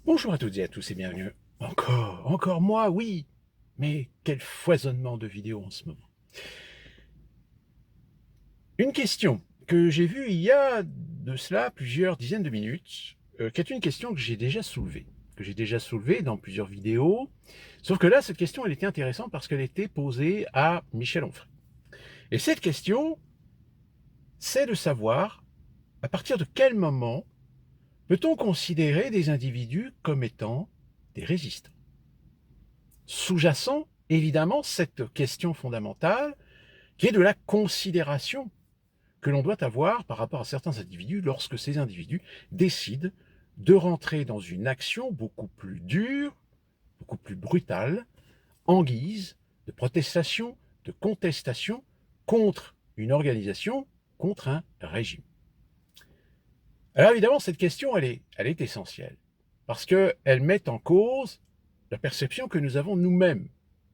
Bonjour à toutes et à tous et bienvenue. Encore moi, oui, mais quel foisonnement de vidéos en ce moment. Une question que j'ai vue il y a de cela plusieurs dizaines de minutes, qui est une question que j'ai déjà soulevée dans plusieurs vidéos, sauf que là, cette question, elle était intéressante parce qu'elle était posée à Michel Onfray. Et cette question, c'est de savoir à partir de quel moment peut-on considérer des individus comme étant des résistants. Sous-jacent, évidemment, cette question fondamentale qui est de la considération que l'on doit avoir par rapport à certains individus lorsque ces individus décident de rentrer dans une action beaucoup plus dure, beaucoup plus brutale, en guise de protestation, de contestation contre une organisation, contre un régime. Alors évidemment, cette question, elle est essentielle, parce qu'elle met en cause la perception que nous avons nous-mêmes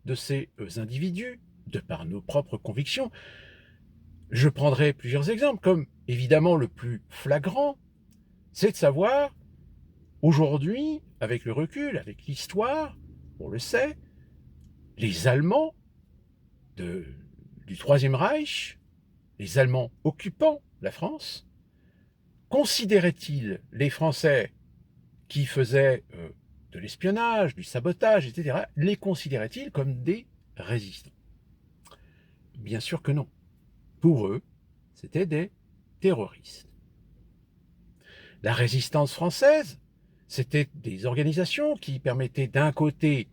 de ces individus, de par nos propres convictions. Je prendrai plusieurs exemples, comme évidemment le plus flagrant, c'est de savoir, aujourd'hui, avec le recul, avec l'histoire, on le sait, les Allemands de, du Troisième Reich, les Allemands occupant la France, considéraient-ils les Français qui faisaient de l'espionnage, du sabotage, etc., les considéraient-ils comme des résistants? Bien sûr que non. Pour eux, c'était des terroristes. La résistance française, c'était des organisations qui permettaient d'un côté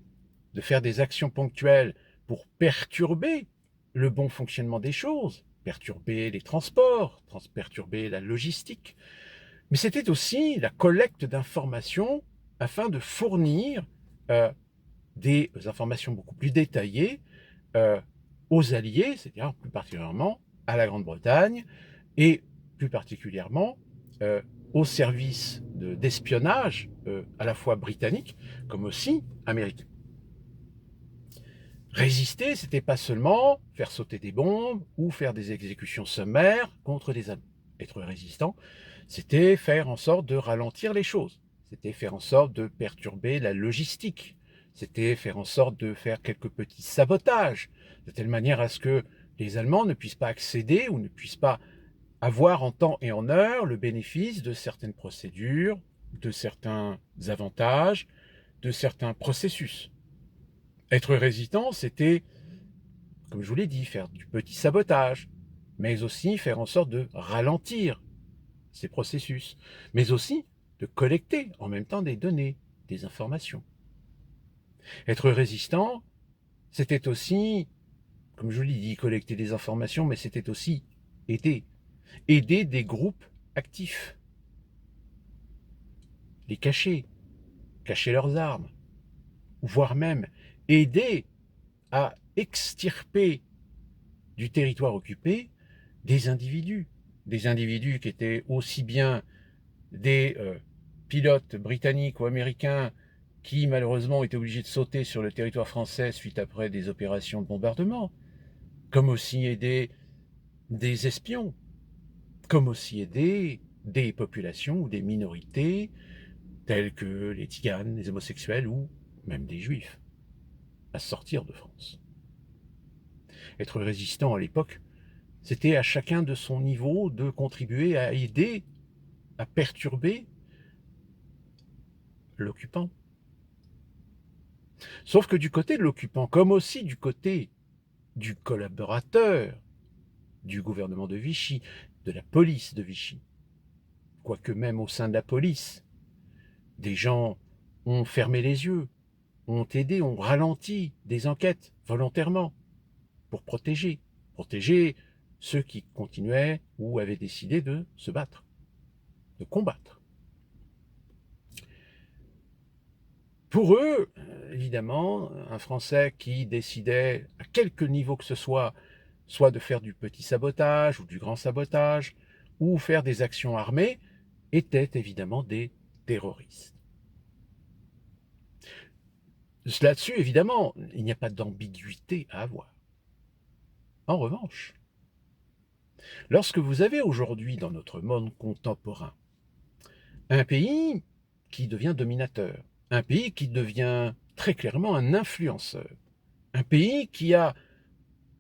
de faire des actions ponctuelles pour perturber le bon fonctionnement des choses, perturber les transports, perturber la logistique, mais c'était aussi la collecte d'informations afin de fournir euh, des informations beaucoup plus détaillées euh, aux Alliés, c'est-à-dire plus particulièrement à la Grande-Bretagne et plus particulièrement euh, aux services d'espionnage à la fois britanniques comme aussi américains. Résister, c'était pas seulement faire sauter des bombes ou faire des exécutions sommaires contre des Allemands. Être résistant, c'était faire en sorte de ralentir les choses. C'était faire en sorte de perturber la logistique. C'était faire en sorte de faire quelques petits sabotages, de telle manière à ce que les Allemands ne puissent pas accéder ou ne puissent pas avoir en temps et en heure le bénéfice de certaines procédures, de certains avantages, de certains processus. Être résistant, c'était, comme je vous l'ai dit, faire du petit sabotage, mais aussi faire en sorte de ralentir ces processus, mais aussi de collecter en même temps des données, des informations. Être résistant, c'était aussi, comme je vous l'ai dit, collecter des informations, mais c'était aussi aider. Aider des groupes actifs, les cacher, cacher leurs armes, voire même aider à extirper du territoire occupé des individus qui étaient aussi bien des pilotes britanniques ou américains qui malheureusement étaient obligés de sauter sur le territoire français suite après des opérations de bombardement, comme aussi aider des espions, comme aussi aider des populations ou des minorités telles que les tziganes, les homosexuels ou même des juifs à sortir de France. Être résistant à l'époque, c'était à chacun de son niveau de contribuer à aider, à perturber l'occupant. Sauf que du côté de l'occupant, comme aussi du côté du collaborateur du gouvernement de Vichy, de la police de Vichy, quoique même au sein de la police, des gens ont fermé les yeux, ont aidé, ont ralenti des enquêtes volontairement pour protéger ceux qui continuaient ou avaient décidé de se battre, de combattre. Pour eux, évidemment, un Français qui décidait, à quelque niveau que ce soit de faire du petit sabotage ou du grand sabotage, ou faire des actions armées, étaient évidemment des terroristes. Là-dessus, évidemment, il n'y a pas d'ambiguïté à avoir. En revanche, lorsque vous avez aujourd'hui dans notre monde contemporain un pays qui devient dominateur, un pays qui devient très clairement un influenceur, un pays qui a,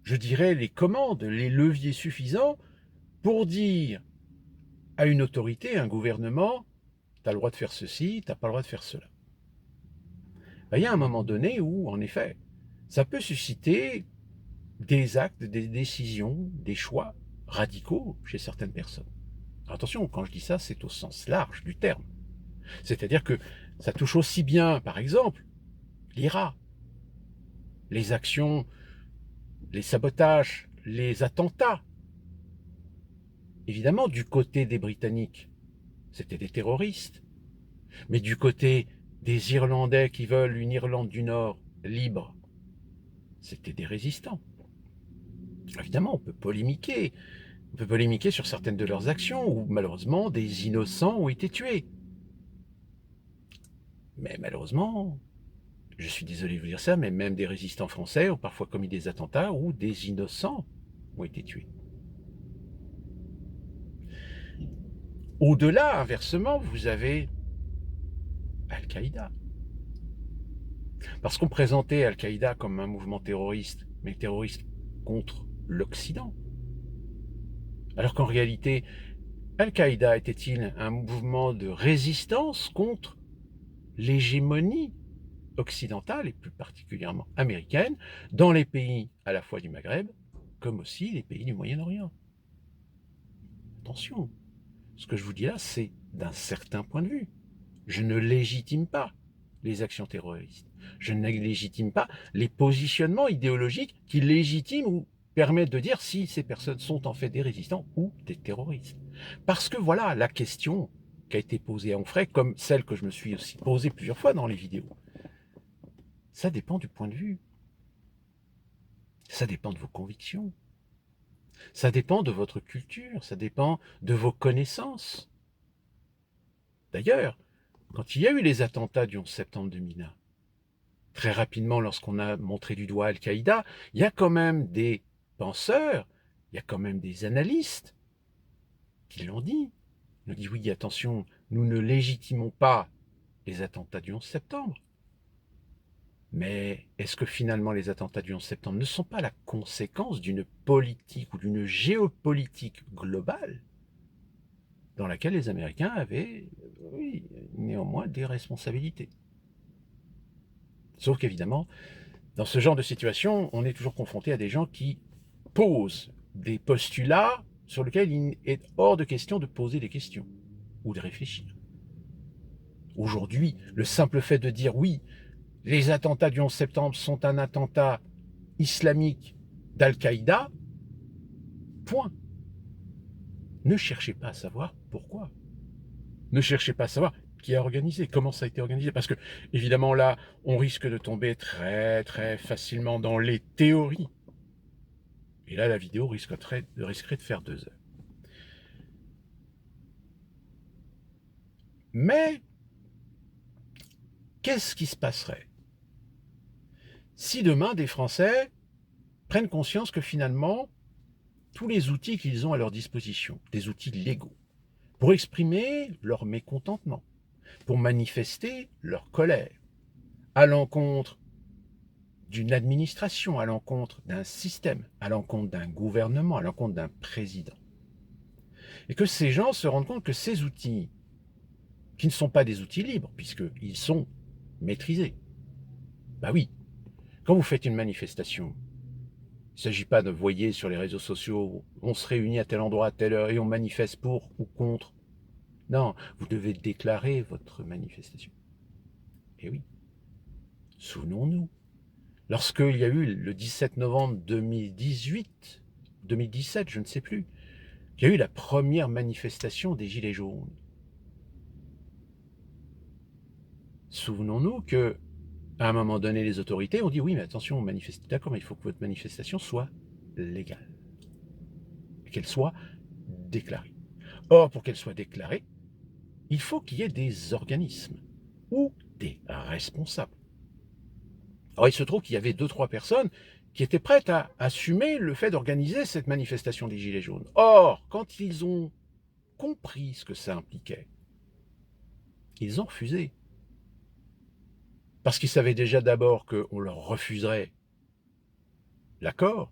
je dirais, les commandes, les leviers suffisants pour dire à une autorité, à un gouvernement, tu as le droit de faire ceci, tu n'as pas le droit de faire cela. Ben, il y a un moment donné où, en effet, ça peut susciter des actes, des décisions, des choix radicaux chez certaines personnes. Alors attention, quand je dis ça, c'est au sens large du terme. C'est-à-dire que ça touche aussi bien, par exemple, l'IRA, les actions, les sabotages, les attentats. Évidemment, du côté des Britanniques, c'était des terroristes. Mais du côté des Irlandais qui veulent une Irlande du Nord libre, c'était des résistants. Évidemment, on peut polémiquer. On peut polémiquer sur certaines de leurs actions où malheureusement des innocents ont été tués. Mais malheureusement, je suis désolé de vous dire ça, mais même des résistants français ont parfois commis des attentats où des innocents ont été tués. Au-delà, inversement, vous avez Al-Qaïda. Parce qu'on présentait Al-Qaïda comme un mouvement terroriste, mais terroriste contre l'Occident. Alors qu'en réalité, Al-Qaïda était-il un mouvement de résistance contre l'hégémonie occidentale, et plus particulièrement américaine, dans les pays à la fois du Maghreb, comme aussi les pays du Moyen-Orient. Attention, ce que je vous dis là, c'est d'un certain point de vue. Je ne légitime pas les actions terroristes. Je ne légitime pas les positionnements idéologiques qui légitiment ou permettent de dire si ces personnes sont en fait des résistants ou des terroristes. Parce que voilà la question qui a été posée à Onfray, comme celle que je me suis aussi posée plusieurs fois dans les vidéos. Ça dépend du point de vue. Ça dépend de vos convictions. Ça dépend de votre culture. Ça dépend de vos connaissances. D'ailleurs, quand il y a eu les attentats du 11 septembre 2001, très rapidement, lorsqu'on a montré du doigt Al-Qaïda, il y a quand même des penseurs, il y a quand même des analystes qui l'ont dit. Ils ont dit oui, attention, nous ne légitimons pas les attentats du 11 septembre. Mais est-ce que finalement les attentats du 11 septembre ne sont pas la conséquence d'une politique ou d'une géopolitique globale dans laquelle les Américains avaient, oui, néanmoins des responsabilités? Sauf qu'évidemment, dans ce genre de situation, on est toujours confronté à des gens qui posent des postulats sur lesquels il est hors de question de poser des questions ou de réfléchir. Aujourd'hui, le simple fait de dire oui, les attentats du 11 septembre sont un attentat islamique d'Al-Qaïda, point. Ne cherchez pas à savoir pourquoi. Ne cherchez pas à savoir qui a organisé, comment ça a été organisé, parce que évidemment là, on risque de tomber très très facilement dans les théories. Et là, la vidéo risquerait de faire 2 heures. Mais qu'est-ce qui se passerait si demain des Français prennent conscience que finalement, tous les outils qu'ils ont à leur disposition, des outils légaux, pour exprimer leur mécontentement, pour manifester leur colère, à l'encontre d'une administration, à l'encontre d'un système, à l'encontre d'un gouvernement, à l'encontre d'un président, et que ces gens se rendent compte que ces outils, qui ne sont pas des outils libres, puisqu'ils sont maîtrisés, bah oui, quand vous faites une manifestation, il ne s'agit pas de voyer sur les réseaux sociaux, on se réunit à tel endroit, à telle heure, et on manifeste pour ou contre. Non, vous devez déclarer votre manifestation. Et oui, souvenons-nous, lorsqu'il y a eu le 17 novembre 2018, 2017, je ne sais plus, il y a eu la première manifestation des Gilets jaunes. Souvenons-nous que, à un moment donné, les autorités ont dit oui, mais attention, manifestez, d'accord, mais il faut que votre manifestation soit légale, et qu'elle soit déclarée. Or, pour qu'elle soit déclarée, il faut qu'il y ait des organismes ou des responsables. Alors, il se trouve qu'il y avait 2-3 personnes qui étaient prêtes à assumer le fait d'organiser cette manifestation des Gilets jaunes. Or, quand ils ont compris ce que ça impliquait, Ils ont refusé. Parce qu'ils savaient déjà d'abord qu'on leur refuserait l'accord,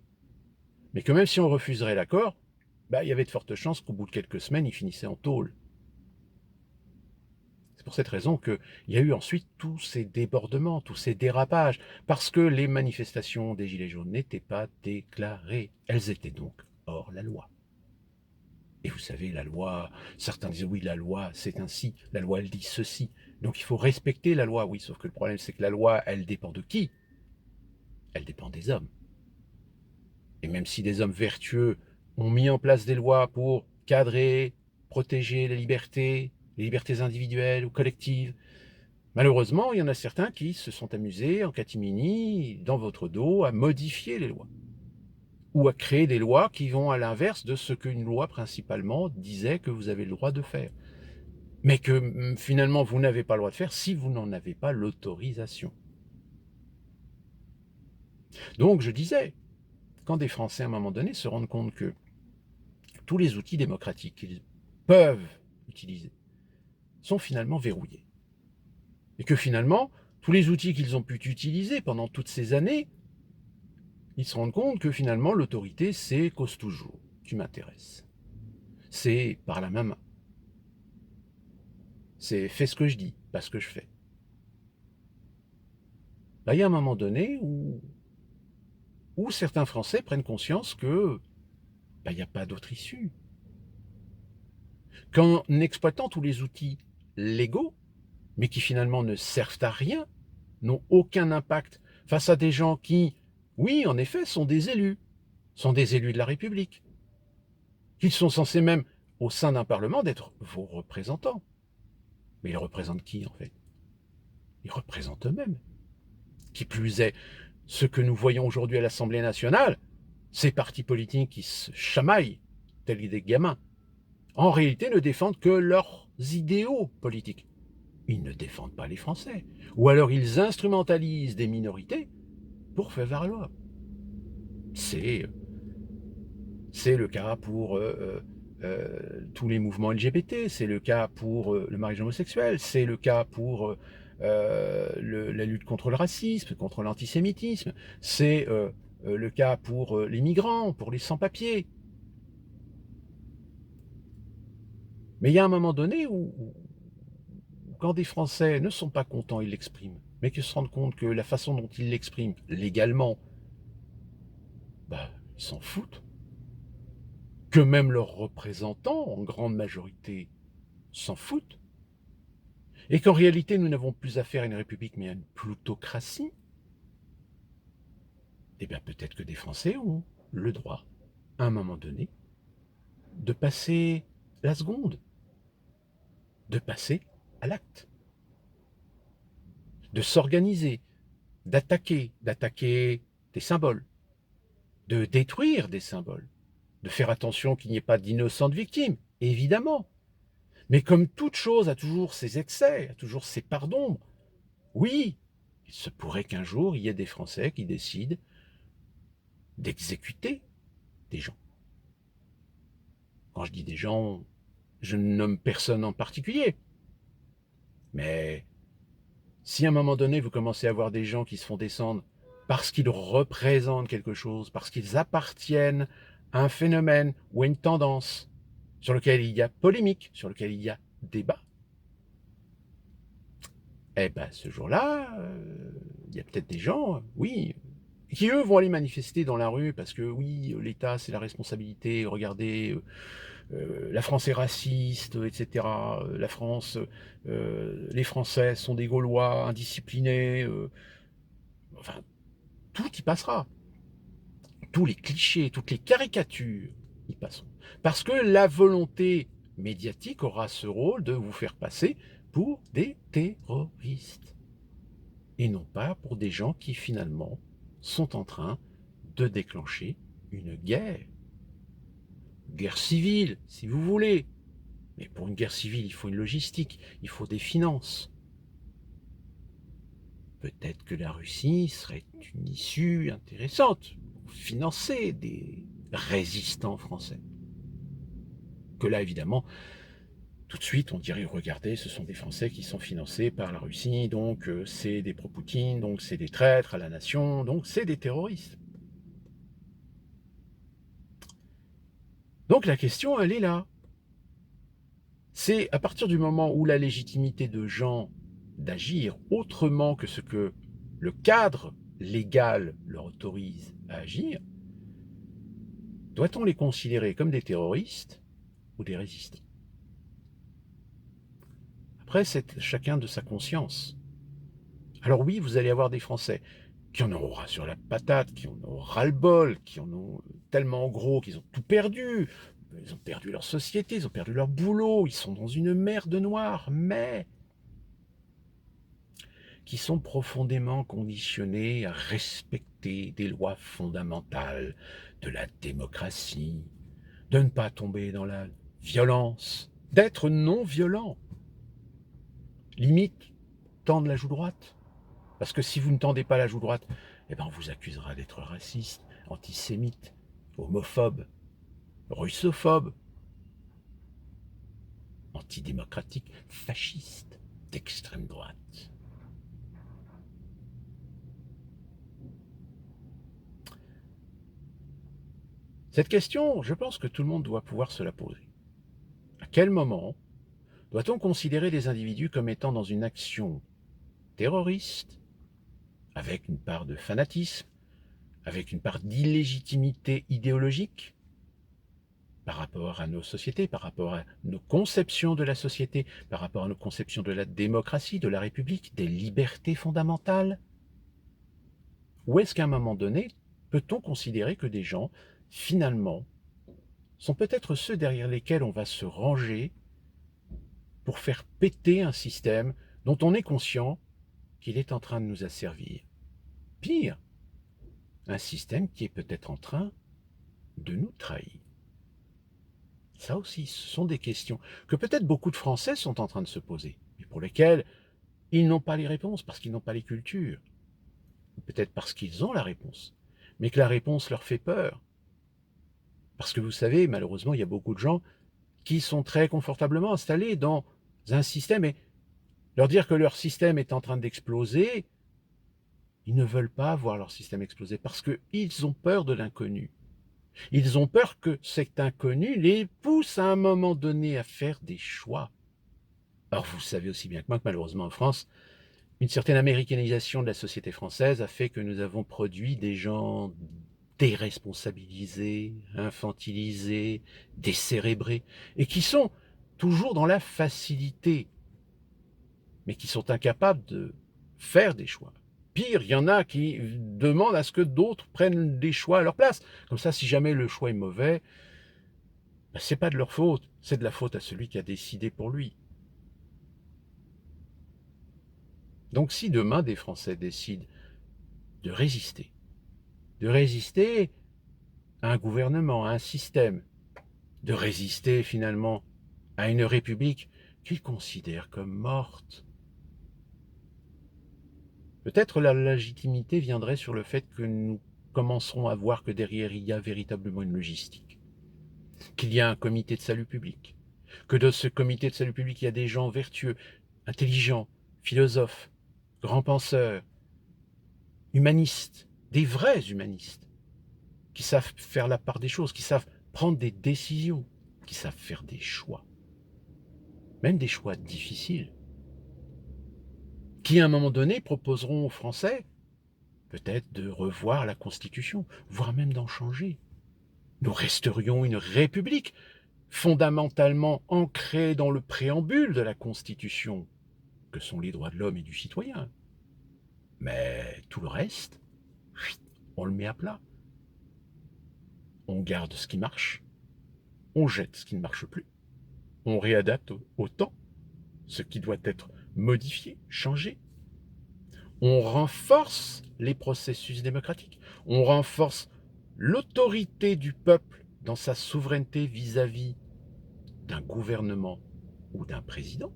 mais que même si on refuserait l'accord, il y avait de fortes chances qu'au bout de quelques semaines, ils finissaient en tôle. C'est pour cette raison qu'il y a eu ensuite tous ces débordements, tous ces dérapages, parce que les manifestations des Gilets jaunes n'étaient pas déclarées. Elles étaient donc hors la loi. Et vous savez, la loi, certains disent oui, la loi, c'est ainsi, la loi, elle dit ceci. Donc il faut respecter la loi, oui, sauf que le problème, c'est que la loi, elle dépend de qui? Elle dépend des hommes. Et même si des hommes vertueux ont mis en place des lois pour cadrer, protéger les libertés individuelles ou collectives, malheureusement, il y en a certains qui se sont amusés en catimini, dans votre dos, à modifier les lois. Ou à créer des lois qui vont à l'inverse de ce qu'une loi principalement disait que vous avez le droit de faire. Mais que finalement vous n'avez pas le droit de faire si vous n'en avez pas l'autorisation. Donc je disais, quand des Français à un moment donné se rendent compte que tous les outils démocratiques qu'ils peuvent utiliser sont finalement verrouillés, et que finalement tous les outils qu'ils ont pu utiliser pendant toutes ces années, ils se rendent compte que finalement l'autorité c'est cause toujours, tu m'intéresses. C'est par la même main. C'est fais ce que je dis, pas ce que je fais. Il y a un moment donné où certains Français prennent conscience que il n'y a pas d'autre issue. Qu'en exploitant tous les outils légaux, mais qui finalement ne servent à rien, n'ont aucun impact face à des gens qui, oui, en effet, sont des élus de la République, qu'ils sont censés même, au sein d'un Parlement, d'être vos représentants. Mais ils représentent qui, en fait? Ils représentent eux-mêmes. Qui plus est, ce que nous voyons aujourd'hui à l'Assemblée nationale, ces partis politiques qui se chamaillent, tels des gamins, en réalité ne défendent que leurs idéaux politiques. Ils ne défendent pas les Français. Ou alors ils instrumentalisent des minorités pour faire la loi. C'est le cas pour tous les mouvements LGBT, c'est le cas pour le mariage homosexuel, c'est le cas pour la lutte contre le racisme, contre l'antisémitisme, c'est le cas pour les migrants, pour les sans-papiers. Mais il y a un moment donné où quand des Français ne sont pas contents, ils l'expriment, mais qu'ils se rendent compte que la façon dont ils l'expriment légalement, ils s'en foutent. Que même leurs représentants, en grande majorité, s'en foutent. Et qu'en réalité, nous n'avons plus affaire à une république, mais à une plutocratie. Eh bien, peut-être que des Français ont le droit, à un moment donné, de passer la seconde, de passer à l'acte, de s'organiser, d'attaquer des symboles, de détruire des symboles, de faire attention qu'il n'y ait pas d'innocentes victimes, évidemment. Mais comme toute chose a toujours ses excès, a toujours ses parts d'ombre, oui, il se pourrait qu'un jour il y ait des Français qui décident d'exécuter des gens. Quand je dis des gens, je ne nomme personne en particulier. Mais si à un moment donné vous commencez à voir des gens qui se font descendre parce qu'ils représentent quelque chose, parce qu'ils appartiennent à un phénomène ou à une tendance sur lequel il y a polémique, sur lequel il y a débat, eh bien ce jour-là, il y a peut-être des gens, oui, qui eux vont aller manifester dans la rue parce que oui, l'État c'est la responsabilité, regardez, la France est raciste, etc. La France, les Français sont des Gaulois indisciplinés, enfin, tout y passera. Tous les clichés, toutes les caricatures y passeront. Parce que la volonté médiatique aura ce rôle de vous faire passer pour des terroristes. Et non pas pour des gens qui finalement sont en train de déclencher une guerre. Guerre civile, si vous voulez. Mais pour une guerre civile, il faut une logistique, il faut des finances. Peut-être que la Russie serait une issue intéressante pour financer des, résistants français. Que là, évidemment, tout de suite, on dirait, regardez, ce sont des Français qui sont financés par la Russie, donc c'est des pro-Poutine, donc c'est des traîtres à la nation, donc c'est des terroristes. Donc la question, elle est là. C'est à partir du moment où la légitimité de gens d'agir autrement que ce que le cadre légal leur autorise à agir, doit-on les considérer comme des terroristes ou des résistants? Après, c'est chacun de sa conscience. Alors oui, vous allez avoir des Français qui en auront ras sur la patate, qui en auront ras-le-bol, qui en ont tellement gros qu'ils ont tout perdu. Ils ont perdu leur société, ils ont perdu leur boulot, ils sont dans une mer de noir, mais qui sont profondément conditionnés à respecter des lois fondamentales de la démocratie, de ne pas tomber dans la violence, d'être non violent. Limite, tendre la joue droite. Parce que si vous ne tendez pas la joue droite, eh ben on vous accusera d'être raciste, antisémite, homophobe, russophobe, antidémocratique, fasciste, d'extrême droite. Cette question, je pense que tout le monde doit pouvoir se la poser. À quel moment doit-on considérer les individus comme étant dans une action terroriste, avec une part de fanatisme, avec une part d'illégitimité idéologique, par rapport à nos sociétés, par rapport à nos conceptions de la société, par rapport à nos conceptions de la démocratie, de la République, des libertés fondamentales? Ou est-ce qu'à un moment donné, peut-on considérer que des gens, finalement, sont peut-être ceux derrière lesquels on va se ranger pour faire péter un système dont on est conscient qu'il est en train de nous asservir? Pire, un système qui est peut-être en train de nous trahir. Ça aussi, ce sont des questions que peut-être beaucoup de Français sont en train de se poser, mais pour lesquelles ils n'ont pas les réponses parce qu'ils n'ont pas les cultures. Ou peut-être parce qu'ils ont la réponse, mais que la réponse leur fait peur. Parce que vous savez, malheureusement, il y a beaucoup de gens qui sont très confortablement installés dans un système, et leur dire que leur système est en train d'exploser, ils ne veulent pas voir leur système exploser parce qu'ils ont peur de l'inconnu. Ils ont peur que cet inconnu les pousse à un moment donné à faire des choix. Or, vous savez aussi bien que moi que malheureusement en France, une certaine américanisation de la société française a fait que nous avons produit des gens déresponsabilisés, infantilisés, décérébrés, et qui sont toujours dans la facilité, mais qui sont incapables de faire des choix. Pire, il y en a qui demandent à ce que d'autres prennent des choix à leur place. Comme ça, si jamais le choix est mauvais, ben, c'est pas de leur faute, c'est de la faute à celui qui a décidé pour lui. Donc si demain des Français décident de résister à un gouvernement, à un système, de résister finalement à une république qu'ils considèrent comme morte, peut-être la légitimité viendrait sur le fait que nous commencerons à voir que derrière il y a véritablement une logistique, qu'il y a un comité de salut public, que dans ce comité de salut public il y a des gens vertueux, intelligents, philosophes, grands penseurs, humanistes, des vrais humanistes, qui savent faire la part des choses, qui savent prendre des décisions, qui savent faire des choix, même des choix difficiles, qui à un moment donné proposeront aux Français peut-être de revoir la Constitution, voire même d'en changer. Nous resterions une république fondamentalement ancrée dans le préambule de la Constitution, que sont les droits de l'homme et du citoyen. Mais tout le reste, on le met à plat. On garde ce qui marche, on jette ce qui ne marche plus, on réadapte au temps ce qui doit être modifié, changé. On renforce les processus démocratiques, on renforce l'autorité du peuple dans sa souveraineté vis-à-vis d'un gouvernement ou d'un président,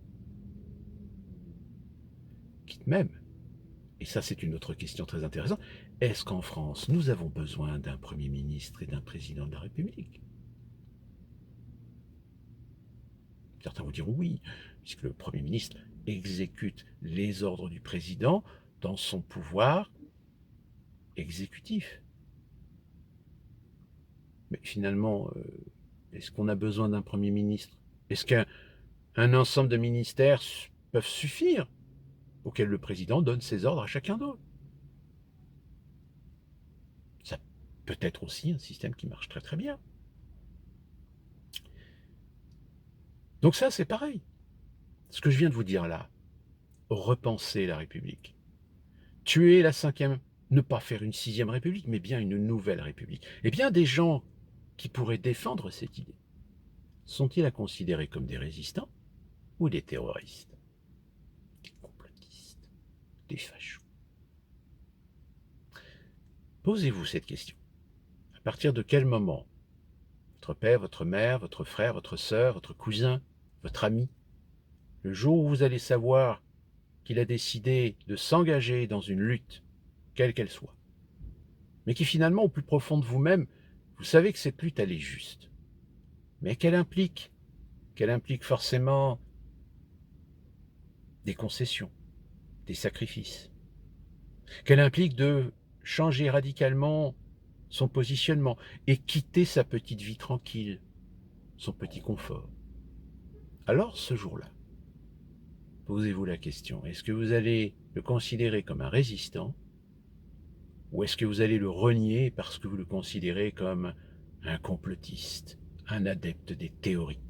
quitte même, et ça c'est une autre question très intéressante, est-ce qu'en France nous avons besoin d'un Premier ministre et d'un président de la République? Certains vous diront oui, puisque le Premier ministre exécute les ordres du président dans son pouvoir exécutif. Mais finalement, est-ce qu'on a besoin d'un Premier ministre? Est-ce qu'un ensemble de ministères peuvent suffire auquel le président donne ses ordres à chacun d'eux? Ça peut être aussi un système qui marche très très bien. Donc ça, c'est pareil. Ce que je viens de vous dire là, repenser la République. Tuer la cinquième, ne pas faire une sixième République, mais bien une nouvelle République. Eh bien, des gens qui pourraient défendre cette idée, sont-ils à considérer comme des résistants ou des terroristes? Des complotistes, des fachos? Posez-vous cette question. À partir de quel moment votre père, votre mère, votre frère, votre sœur, votre cousin, votre ami, le jour où vous allez savoir qu'il a décidé de s'engager dans une lutte, quelle qu'elle soit, mais qui finalement, au plus profond de vous-même, vous savez que cette lutte, elle est juste, mais qu'elle implique forcément des concessions, des sacrifices, qu'elle implique de changer radicalement son positionnement et quitter sa petite vie tranquille, son petit confort. Alors, ce jour-là, posez-vous la question, est-ce que vous allez le considérer comme un résistant ou est-ce que vous allez le renier parce que vous le considérez comme un complotiste, un adepte des théories,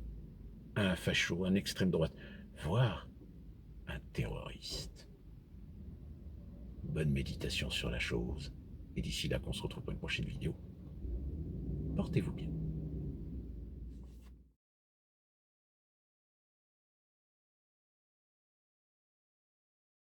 un facho, un extrême droite, voire un terroriste? Bonne méditation sur la chose, et d'ici là qu'on se retrouve pour une prochaine vidéo. Portez-vous bien.